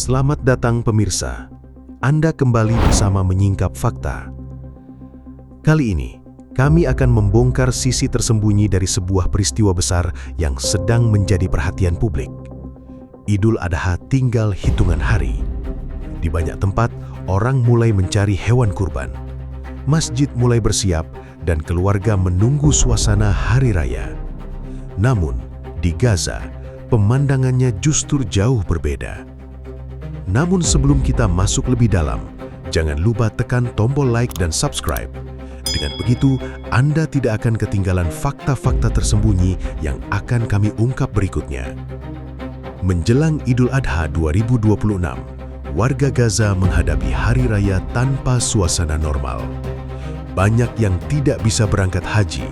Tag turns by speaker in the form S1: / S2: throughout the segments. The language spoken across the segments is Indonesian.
S1: Selamat datang pemirsa. Anda kembali bersama Menyingkap Fakta. Kali ini, kami akan membongkar sisi tersembunyi dari sebuah peristiwa besar yang sedang menjadi perhatian publik. Idul Adha tinggal hitungan hari. Di banyak tempat, orang mulai mencari hewan kurban. Masjid mulai bersiap dan keluarga menunggu suasana hari raya. Namun, di Gaza, pemandangannya justru jauh berbeda. Namun sebelum kita masuk lebih dalam, jangan lupa tekan tombol like dan subscribe. Dengan begitu, Anda tidak akan ketinggalan fakta-fakta tersembunyi yang akan kami ungkap berikutnya. Menjelang Idul Adha 2026, warga Gaza menghadapi hari raya tanpa suasana normal. Banyak yang tidak bisa berangkat haji,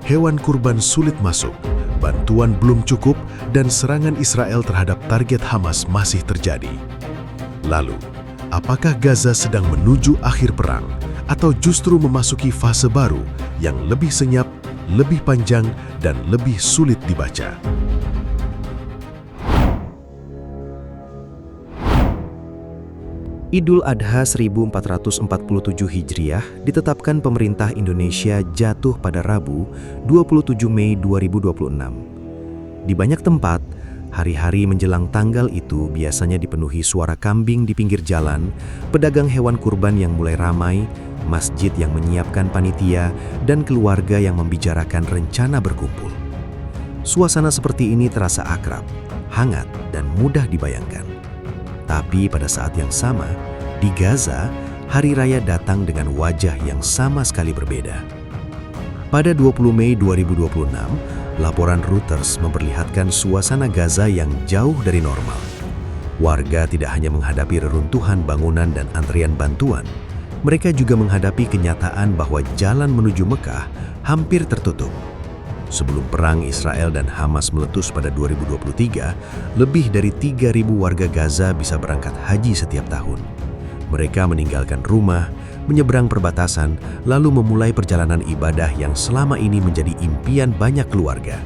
S1: hewan kurban sulit masuk, bantuan belum cukup, dan serangan Israel terhadap target Hamas masih terjadi. Lalu, apakah Gaza sedang menuju akhir perang atau justru memasuki fase baru yang lebih senyap, lebih panjang, dan lebih sulit dibaca?
S2: Idul Adha 1447 Hijriah ditetapkan pemerintah Indonesia jatuh pada Rabu 27 Mei 2026. Di banyak tempat, hari-hari menjelang tanggal itu biasanya dipenuhi suara kambing di pinggir jalan, pedagang hewan kurban yang mulai ramai, masjid yang menyiapkan panitia, dan keluarga yang membicarakan rencana berkumpul. Suasana seperti ini terasa akrab, hangat, dan mudah dibayangkan. Tapi pada saat yang sama, di Gaza, hari raya datang dengan wajah yang sama sekali berbeda. Pada 20 Mei 2026, laporan Reuters memperlihatkan suasana Gaza yang jauh dari normal. Warga tidak hanya menghadapi reruntuhan bangunan dan antrian bantuan, mereka juga menghadapi kenyataan bahwa jalan menuju Mekah hampir tertutup. Sebelum perang Israel dan Hamas meletus pada 2023, lebih dari 3.000 warga Gaza bisa berangkat haji setiap tahun. Mereka meninggalkan rumah, menyeberang perbatasan, lalu memulai perjalanan ibadah yang selama ini menjadi impian banyak keluarga.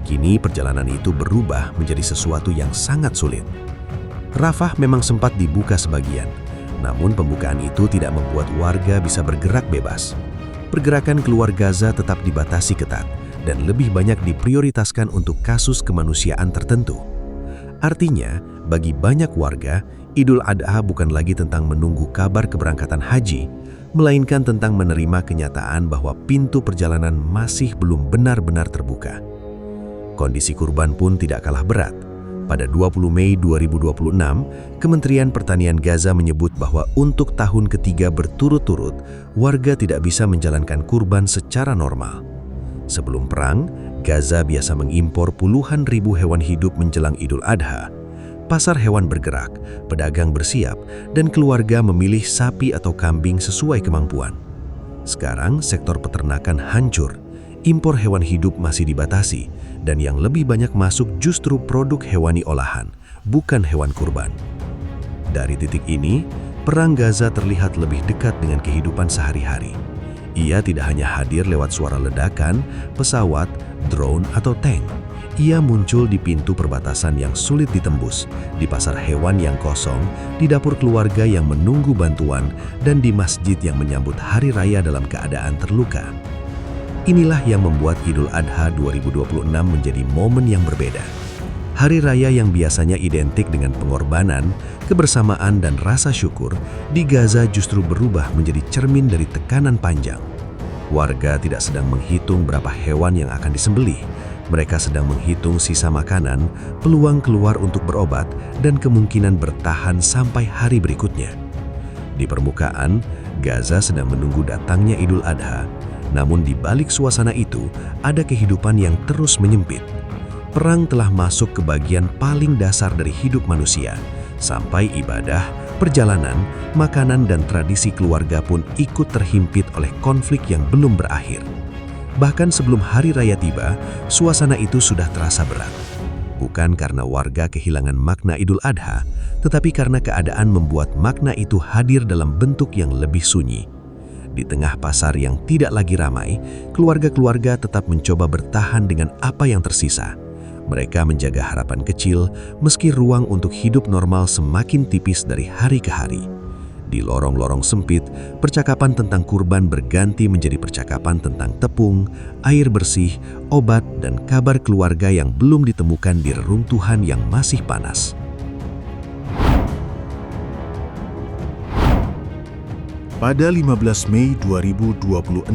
S2: Kini perjalanan itu berubah menjadi sesuatu yang sangat sulit. Rafah memang sempat dibuka sebagian, namun pembukaan itu tidak membuat warga bisa bergerak bebas. Pergerakan keluar Gaza tetap dibatasi ketat dan lebih banyak diprioritaskan untuk kasus kemanusiaan tertentu. Artinya, bagi banyak warga, Idul Adha bukan lagi tentang menunggu kabar keberangkatan haji, melainkan tentang menerima kenyataan bahwa pintu perjalanan masih belum benar-benar terbuka. Kondisi kurban pun tidak kalah berat. Pada 20 Mei 2026, Kementerian Pertanian Gaza menyebut bahwa untuk tahun ketiga berturut-turut, warga tidak bisa menjalankan kurban secara normal. Sebelum perang, Gaza biasa mengimpor puluhan ribu hewan hidup menjelang Idul Adha. Pasar hewan bergerak, pedagang bersiap, dan keluarga memilih sapi atau kambing sesuai kemampuan. Sekarang, sektor peternakan hancur, impor hewan hidup masih dibatasi, dan yang lebih banyak masuk justru produk hewani olahan, bukan hewan kurban. Dari titik ini, perang Gaza terlihat lebih dekat dengan kehidupan sehari-hari. Ia tidak hanya hadir lewat suara ledakan, pesawat, drone, atau tank. Ia muncul di pintu perbatasan yang sulit ditembus, di pasar hewan yang kosong, di dapur keluarga yang menunggu bantuan, dan di masjid yang menyambut hari raya dalam keadaan terluka. Inilah yang membuat Idul Adha 2026 menjadi momen yang berbeda. Hari raya yang biasanya identik dengan pengorbanan, kebersamaan, dan rasa syukur, di Gaza justru berubah menjadi cermin dari tekanan panjang. Warga tidak sedang menghitung berapa hewan yang akan disembelih. Mereka sedang menghitung sisa makanan, peluang keluar untuk berobat, dan kemungkinan bertahan sampai hari berikutnya. Di permukaan, Gaza sedang menunggu datangnya Idul Adha. Namun di balik suasana itu, ada kehidupan yang terus menyempit. Perang telah masuk ke bagian paling dasar dari hidup manusia, sampai ibadah, perjalanan, makanan, dan tradisi keluarga pun ikut terhimpit oleh konflik yang belum berakhir. Bahkan sebelum hari raya tiba, suasana itu sudah terasa berat. Bukan karena warga kehilangan makna Idul Adha, tetapi karena keadaan membuat makna itu hadir dalam bentuk yang lebih sunyi. Di tengah pasar yang tidak lagi ramai, keluarga-keluarga tetap mencoba bertahan dengan apa yang tersisa. Mereka menjaga harapan kecil meski ruang untuk hidup normal semakin tipis dari hari ke hari. Di lorong-lorong sempit, percakapan tentang kurban berganti menjadi percakapan tentang tepung, air bersih, obat, dan kabar keluarga yang belum ditemukan di reruntuhan yang masih panas.
S1: Pada 15 Mei 2026,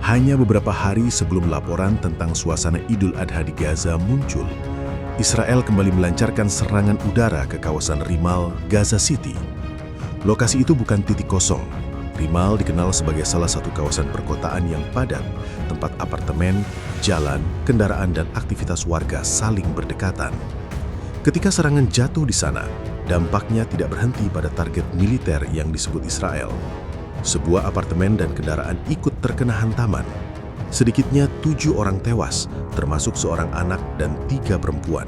S1: hanya beberapa hari sebelum laporan tentang suasana Idul Adha di Gaza muncul, Israel kembali melancarkan serangan udara ke kawasan Rimal, Gaza City. Lokasi itu bukan titik kosong. Rimal dikenal sebagai salah satu kawasan perkotaan yang padat, tempat apartemen, jalan, kendaraan, dan aktivitas warga saling berdekatan. Ketika serangan jatuh di sana, dampaknya tidak berhenti pada target militer yang disebut Israel. Sebuah apartemen dan kendaraan ikut terkena hantaman. Sedikitnya 7 orang tewas, termasuk seorang anak dan 3 perempuan.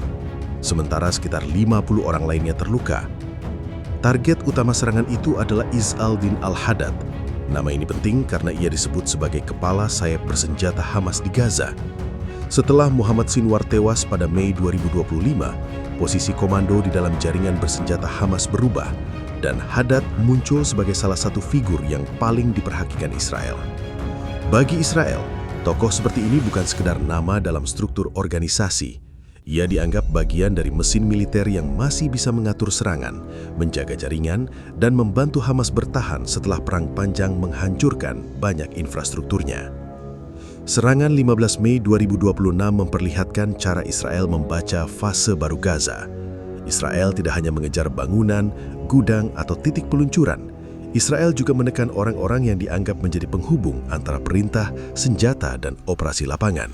S1: Sementara sekitar 50 orang lainnya terluka. Target utama serangan itu adalah Izz al-Din al-Haddad. Nama ini penting karena ia disebut sebagai kepala sayap bersenjata Hamas di Gaza. Setelah Muhammad Sinwar tewas pada Mei 2025, posisi komando di dalam jaringan bersenjata Hamas berubah, dan Haddad muncul sebagai salah satu figur yang paling diperhatikan Israel. Bagi Israel, tokoh seperti ini bukan sekedar nama dalam struktur organisasi. Ia dianggap bagian dari mesin militer yang masih bisa mengatur serangan, menjaga jaringan, dan membantu Hamas bertahan setelah perang panjang menghancurkan banyak infrastrukturnya. Serangan 15 Mei 2026 memperlihatkan cara Israel membaca fase baru Gaza. Israel tidak hanya mengejar bangunan, gudang, atau titik peluncuran. Israel juga menekan orang-orang yang dianggap menjadi penghubung antara perintah, senjata, dan operasi lapangan.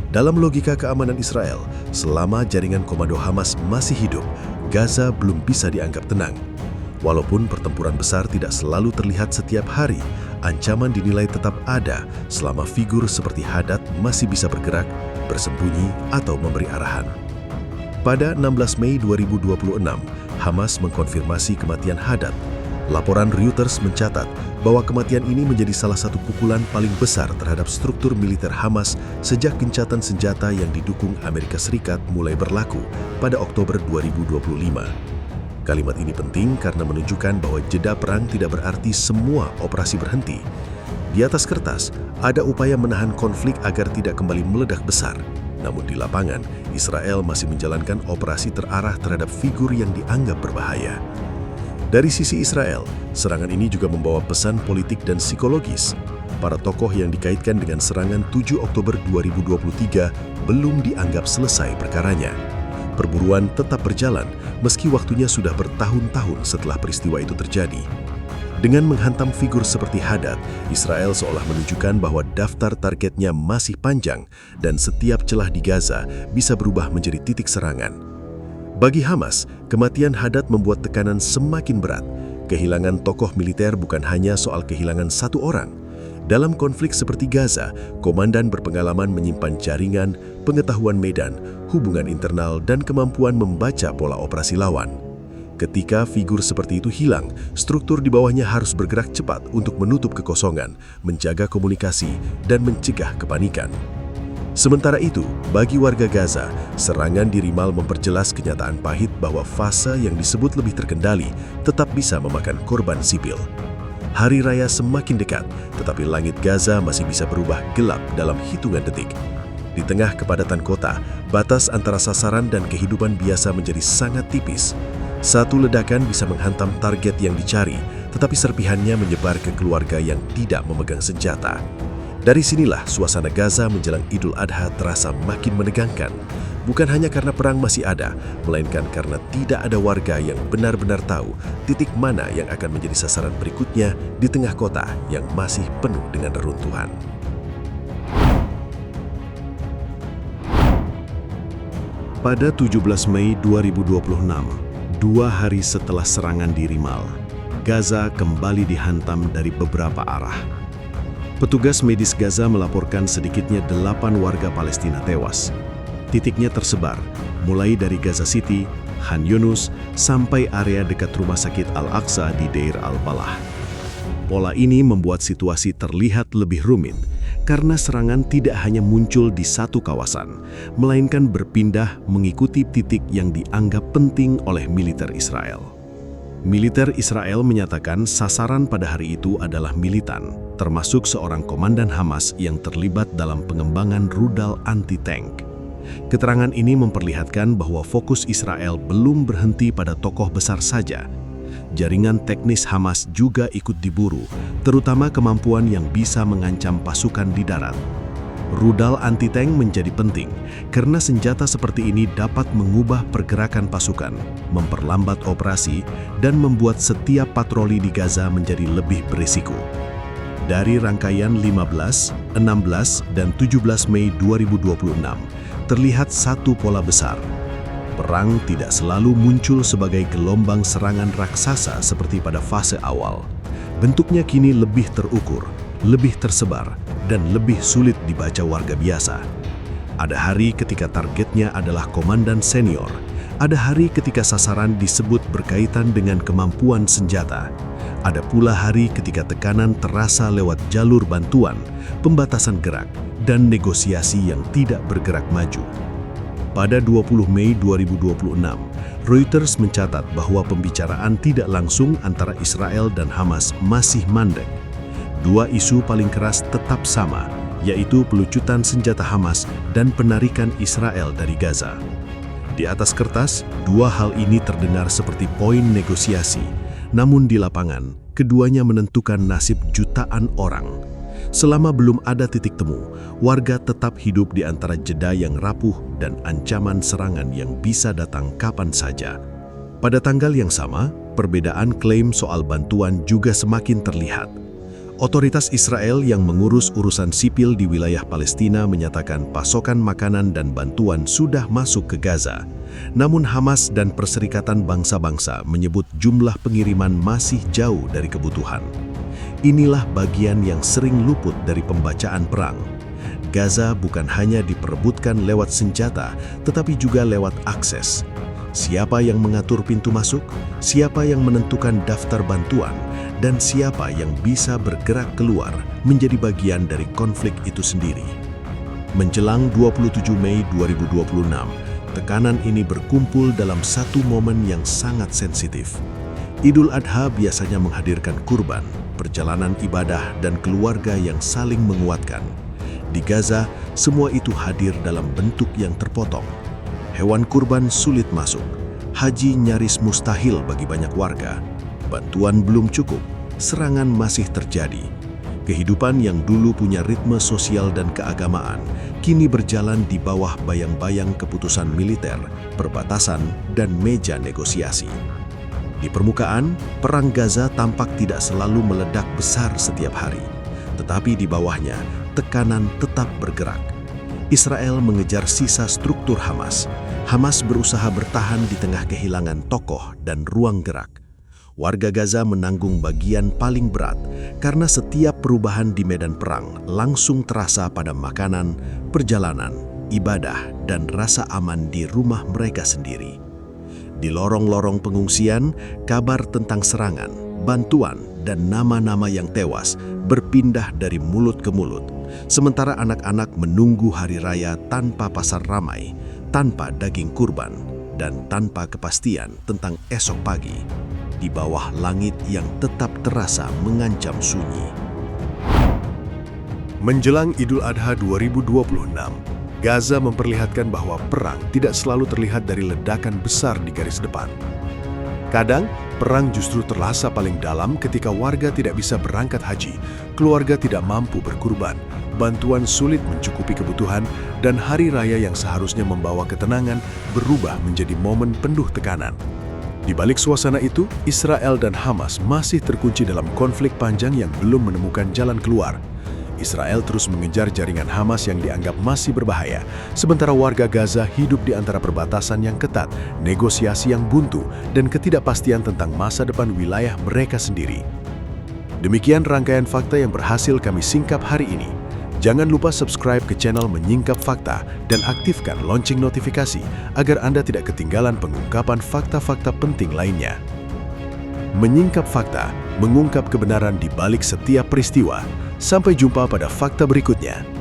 S1: Dalam logika keamanan Israel, selama jaringan komando Hamas masih hidup, Gaza belum bisa dianggap tenang. Walaupun pertempuran besar tidak selalu terlihat setiap hari, ancaman dinilai tetap ada selama figur seperti Haddad masih bisa bergerak, bersembunyi, atau memberi arahan. Pada 16 Mei 2026, Hamas mengkonfirmasi kematian Haddad. Laporan Reuters mencatat bahwa kematian ini menjadi salah satu pukulan paling besar terhadap struktur militer Hamas sejak gencatan senjata yang didukung Amerika Serikat mulai berlaku pada Oktober 2025. Kalimat ini penting karena menunjukkan bahwa jeda perang tidak berarti semua operasi berhenti. Di atas kertas, ada upaya menahan konflik agar tidak kembali meledak besar. Namun di lapangan, Israel masih menjalankan operasi terarah terhadap figur yang dianggap berbahaya. Dari sisi Israel, serangan ini juga membawa pesan politik dan psikologis. Para tokoh yang dikaitkan dengan serangan 7 Oktober 2023 belum dianggap selesai perkaranya. Perburuan tetap berjalan meski waktunya sudah bertahun-tahun setelah peristiwa itu terjadi. Dengan menghantam figur seperti Haddad, Israel seolah menunjukkan bahwa daftar targetnya masih panjang dan setiap celah di Gaza bisa berubah menjadi titik serangan. Bagi Hamas, kematian Haddad membuat tekanan semakin berat. Kehilangan tokoh militer bukan hanya soal kehilangan satu orang. Dalam konflik seperti Gaza, komandan berpengalaman menyimpan jaringan, pengetahuan medan, hubungan internal, dan kemampuan membaca pola operasi lawan. Ketika figur seperti itu hilang, struktur di bawahnya harus bergerak cepat untuk menutup kekosongan, menjaga komunikasi, dan mencegah kepanikan. Sementara itu, bagi warga Gaza, serangan di Rimal memperjelas kenyataan pahit bahwa fase yang disebut lebih terkendali tetap bisa memakan korban sipil. Hari raya semakin dekat, tetapi langit Gaza masih bisa berubah gelap dalam hitungan detik. Di tengah kepadatan kota, batas antara sasaran dan kehidupan biasa menjadi sangat tipis. Satu ledakan bisa menghantam target yang dicari, tetapi serpihannya menyebar ke keluarga yang tidak memegang senjata. Dari sinilah suasana Gaza menjelang Idul Adha terasa makin menegangkan. Bukan hanya karena perang masih ada, melainkan karena tidak ada warga yang benar-benar tahu titik mana yang akan menjadi sasaran berikutnya di tengah kota yang masih penuh dengan reruntuhan. Pada 17 Mei 2026, 2 hari setelah serangan di Rimal, Gaza kembali dihantam dari beberapa arah. Petugas medis Gaza melaporkan sedikitnya 8 warga Palestina tewas. Titiknya tersebar, mulai dari Gaza City, Khan Yunus, sampai area dekat rumah sakit Al-Aqsa di Deir al-Balah. Pola ini membuat situasi terlihat lebih rumit, karena serangan tidak hanya muncul di satu kawasan, melainkan berpindah mengikuti titik yang dianggap penting oleh militer Israel. Militer Israel menyatakan sasaran pada hari itu adalah militan, termasuk seorang komandan Hamas yang terlibat dalam pengembangan rudal anti-tank. Keterangan ini memperlihatkan bahwa fokus Israel belum berhenti pada tokoh besar saja. Jaringan teknis Hamas juga ikut diburu, terutama kemampuan yang bisa mengancam pasukan di darat. Rudal anti-tank menjadi penting karena senjata seperti ini dapat mengubah pergerakan pasukan, memperlambat operasi, dan membuat setiap patroli di Gaza menjadi lebih berisiko. Dari rangkaian 15, 16, dan 17 Mei 2026, terlihat satu pola besar. Perang tidak selalu muncul sebagai gelombang serangan raksasa seperti pada fase awal. Bentuknya kini lebih terukur, lebih tersebar, dan lebih sulit dibaca warga biasa. Ada hari ketika targetnya adalah komandan senior. Ada hari ketika sasaran disebut berkaitan dengan kemampuan senjata. Ada pula hari ketika tekanan terasa lewat jalur bantuan, pembatasan gerak, dan negosiasi yang tidak bergerak maju. Pada 20 Mei 2026, Reuters mencatat bahwa pembicaraan tidak langsung antara Israel dan Hamas masih mandek. Dua isu paling keras tetap sama, yaitu pelucutan senjata Hamas dan penarikan Israel dari Gaza. Di atas kertas, dua hal ini terdengar seperti poin negosiasi, namun di lapangan, keduanya menentukan nasib jutaan orang. Selama belum ada titik temu, warga tetap hidup di antara jeda yang rapuh dan ancaman serangan yang bisa datang kapan saja. Pada tanggal yang sama, perbedaan klaim soal bantuan juga semakin terlihat. Otoritas Israel yang mengurus urusan sipil di wilayah Palestina menyatakan pasokan makanan dan bantuan sudah masuk ke Gaza. Namun Hamas dan Perserikatan Bangsa-Bangsa menyebut jumlah pengiriman masih jauh dari kebutuhan. Inilah bagian yang sering luput dari pembacaan perang. Gaza bukan hanya diperebutkan lewat senjata, tetapi juga lewat akses. Siapa yang mengatur pintu masuk, siapa yang menentukan daftar bantuan, dan siapa yang bisa bergerak keluar menjadi bagian dari konflik itu sendiri. Menjelang 27 Mei 2026, tekanan ini berkumpul dalam satu momen yang sangat sensitif. Idul Adha biasanya menghadirkan kurban, perjalanan ibadah, dan keluarga yang saling menguatkan. Di Gaza, semua itu hadir dalam bentuk yang terpotong. Hewan kurban sulit masuk, haji nyaris mustahil bagi banyak warga, bantuan belum cukup, serangan masih terjadi. Kehidupan yang dulu punya ritme sosial dan keagamaan, kini berjalan di bawah bayang-bayang keputusan militer, perbatasan, dan meja negosiasi. Di permukaan, perang Gaza tampak tidak selalu meledak besar setiap hari, tetapi di bawahnya, tekanan tetap bergerak. Israel mengejar sisa struktur Hamas. Hamas berusaha bertahan di tengah kehilangan tokoh dan ruang gerak. Warga Gaza menanggung bagian paling berat karena setiap perubahan di medan perang langsung terasa pada makanan, perjalanan, ibadah, dan rasa aman di rumah mereka sendiri. Di lorong-lorong pengungsian, kabar tentang serangan, bantuan, dan nama-nama yang tewas berpindah dari mulut ke mulut. Sementara anak-anak menunggu hari raya tanpa pasar ramai, tanpa daging kurban, dan tanpa kepastian tentang esok pagi, di bawah langit yang tetap terasa mengancam sunyi.
S3: Menjelang Idul Adha 2026, Gaza memperlihatkan bahwa perang tidak selalu terlihat dari ledakan besar di garis depan. Kadang, perang justru terasa paling dalam ketika warga tidak bisa berangkat haji, keluarga tidak mampu berkurban, bantuan sulit mencukupi kebutuhan, dan hari raya yang seharusnya membawa ketenangan berubah menjadi momen penuh tekanan. Di balik suasana itu, Israel dan Hamas masih terkunci dalam konflik panjang yang belum menemukan jalan keluar. Israel terus mengejar jaringan Hamas yang dianggap masih berbahaya, sementara warga Gaza hidup di antara perbatasan yang ketat, negosiasi yang buntu, dan ketidakpastian tentang masa depan wilayah mereka sendiri. Demikian rangkaian fakta yang berhasil kami singkap hari ini. Jangan lupa subscribe ke channel Menyingkap Fakta dan aktifkan lonceng notifikasi agar Anda tidak ketinggalan pengungkapan fakta-fakta penting lainnya. Menyingkap Fakta, mengungkap kebenaran di balik setiap peristiwa. Sampai jumpa pada fakta berikutnya.